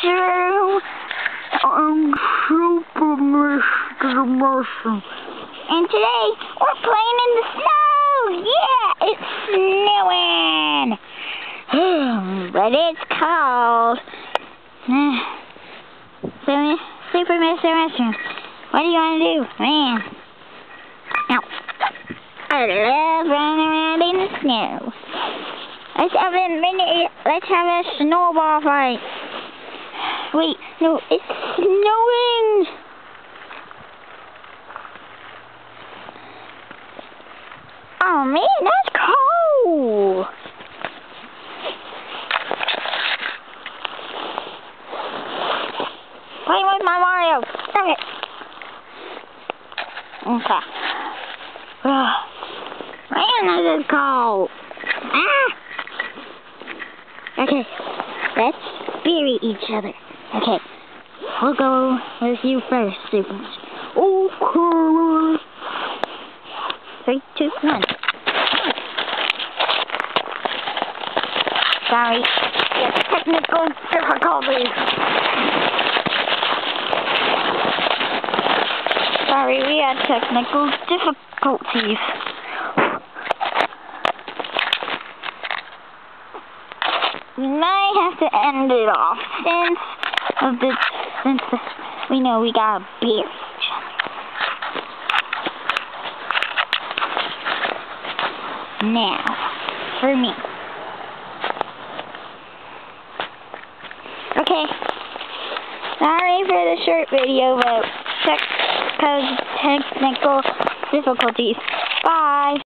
Sue. I'm Super Mr. Mushroom. And today, we're playing in the snow! Yeah, it's snowing! But it's cold. Super Mr. Mushroom, what do you want to do? Man. Now, I love running around in the snow. Let's have a snowball fight. Wait, no, it's snowing. Oh man, that's cold. Playing with my Mario. Stop it. Okay. Man, this is cold. Ah. Okay, let's bury each other. Okay, we'll go with you first, Super. Okay. 3, 2, 1. Sorry, it's technical difficulties. Sorry, we had technical difficulties. We might have to end it off since we know we gotta bury each other. Now, for me. Okay. Sorry for the short video, but technical difficulties. Bye.